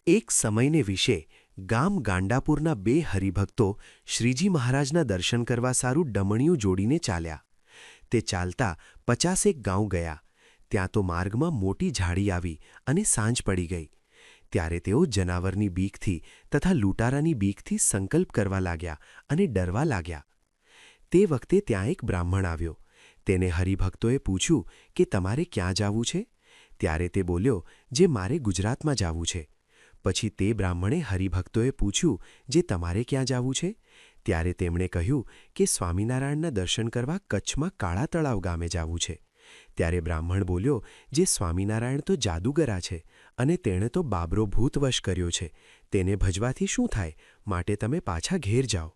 એક સમયને વિશે ગામ ગાંડાપુરના બે હરિભક્તો શ્રીજી મહારાજના દર્શન કરવા સારું ડમણિયું જોડીને ચાલ્યા. તે ચાલતા 50 ગાંવ ગયા. ત્યાં તો માર્ગમાં મોટી ઝાડી આવી અને સાંજ પડી ગઈ. ત્યારે તેઓ જનાવરની બીકથી તથા લૂંટારાની બીકથી સંકલ્પ કરવા લાગ્યા અને ડરવા લાગ્યા. તે વખતે ત્યાં એક બ્રાહ્મણ આવ્યો. તેને હરિભક્તોએ પૂછ્યું કે તમારે ક્યાં જાવું છે? ત્યારે તે બોલ્યો, જે મારે ગુજરાતમાં જાવું છે. પછી તે બ્રાહ્મણે હરિભક્તોએ પૂછ્યું, જે તમારે ક્યાં જાવું છે? ત્યારે તેમણે કહ્યું કે સ્વામિનારાયણના દર્શન કરવા કચ્છમાં કાળા તળાવ ગામે જાવું છે. ત્યારે બ્રાહ્મણ બોલ્યો, જે સ્વામિનારાયણ તો જાદુગરા છે અને તેણે તો બાબરો ભૂતવશ કર્યો છે. તેને ભજવાથી શું થાય? માટે તમે પાછા ઘેર જાઓ.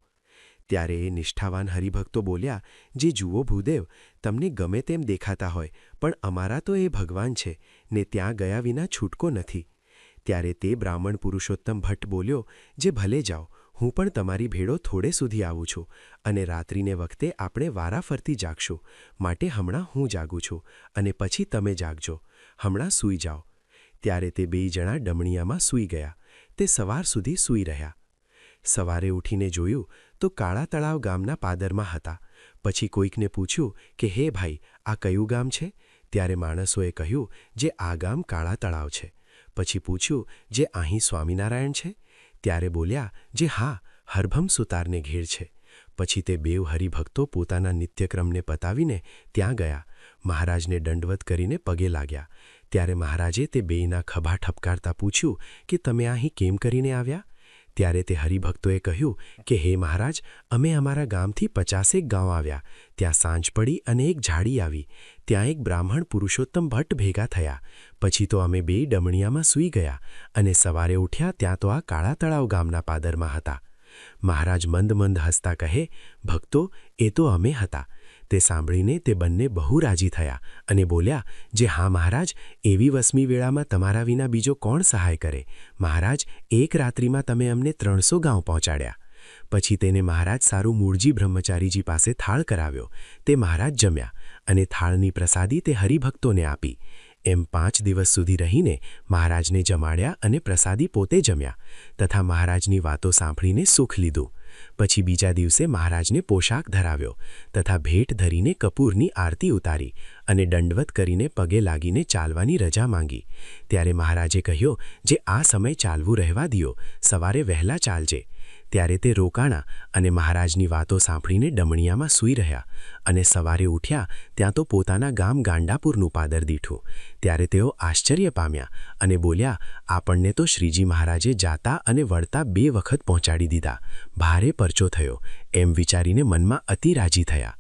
ત્યારે એ નિષ્ઠાવાન હરિભક્તો બોલ્યા, જે જુઓ ભૂદેવ, તમને ગમે તેમ દેખાતા હોય, પણ અમારા તો એ ભગવાન છે ને ત્યાં ગયા વિના છૂટકો નથી. ત્યારે તે બ્રાહ્મણ પુરુષોત્તમ ભટ્ટ બોલ્યો, જે ભલે જાઓ, હું પણ તમારી ભેળો થોડે સુધી આવું છું અને રાત્રિને વખતે આપણે વારાફરતી જાગશું. માટે હમણાં હું જાગું છું અને પછી તમે જાગજો. હમણાં સૂઈ જાઓ. ત્યારે તે બેય જણા ડમણિયામાં સૂઈ ગયા. તે સવાર સુધી સૂઈ રહ્યા. સવારે ઉઠીને જોયું તો કાળા તળાવ ગામના પાદરમાં હતા. પછી કોઈકને પૂછ્યું કે હે ભાઈ, આ કયું ગામ છે? ત્યારે માણસોએ કહ્યું, જે આ ગામ કાળા તળાવ છે. પછી પૂછ્યું, જે અહીં સ્વામિનારાયણ છે? ત્યારે બોલ્યા, જે હા, હરભમ સુતારને ઘેર છે. પછી તે બેવ હરિભક્તો પોતાના નિત્યક્રમને પતાવીને ત્યાં ગયા. મહારાજને દંડવત કરીને પગે લાગ્યા. ત્યારે મહારાજે તે બેયના ખભા ઠપકારતા પૂછ્યું કે તમે અહીં કેમ કરીને આવ્યા? ત્યારે તે હરિભક્તોએ કહ્યું કે હે મહારાજ, અમે અમારા ગામથી 50 ગાંવ આવ્યા. ત્યાં સાંજ પડી અને એક ઝાડી આવી. ત્યાં એક બ્રાહ્મણ પુરુષોત્તમ ભટ્ટ ભેગા થયા. પછી તો અમે બેય ડમણિયામાં સૂઈ ગયા અને સવારે ઉઠ્યા ત્યાં તો આ કાળા તળાવ ગામના પાદરમાં હતા. મહારાજ મંદ મંદ હસતા કહે, ભક્તો, એ તો અમે હતા. તે સાંભળીને તે બંને બહુ રાજી થયા અને બોલ્યા, જે હા મહારાજ, એવી વસમી વેળામાં તમારા વિના બીજો કોણ સહાય કરે? મહારાજ, એક રાત્રિમાં તમે અમને 300 ગાંવ પહોંચાડ્યા. પછી તેને મહારાજ સારું મૂળજી બ્રહ્મચારીજી પાસે થાળ કરાવ્યો. તે મહારાજ જમ્યા અને થાળની પ્રસાદી તે હરિભક્તોને આપી. એમ 5 દિવસ સુધી રહીને મહારાજને જમાડ્યા અને પ્રસાદી પોતે જમ્યા તથા મહારાજની વાતો સાંભળીને સુખ લીધું. પછી બીજા દિવસે મહારાજને પોશાક ધરાવ્યો તથા ભેટ ધરીને કપૂરની આરતી ઉતારી અને દંડવત કરીને પગે લાગીને ચાલવાની રજા માંગી. ત્યારે મહારાજે કહ્યું, જે આ સમય ચાલવું રહેવા દિયો, સવારે વહેલા ચાલજે. ત્યારે તે રોકાણા અને મહારાજની વાતો સાંભળીને ડમણિયામાં સૂઈ રહ્યા અને સવારે ઉઠ્યા ત્યાં તો પોતાના ગામ ગાંડાપુરનું પાદર દીઠું. ત્યારે તેઓ આશ્ચર્ય પામ્યા અને બોલ્યા, આપણને તો શ્રીજી મહારાજે જાતા અને વળતા 2 વખત પહોંચાડી દીધા. ભારે પરચો થયો. એમ વિચારીને મનમાં અતિ રાજી થયા.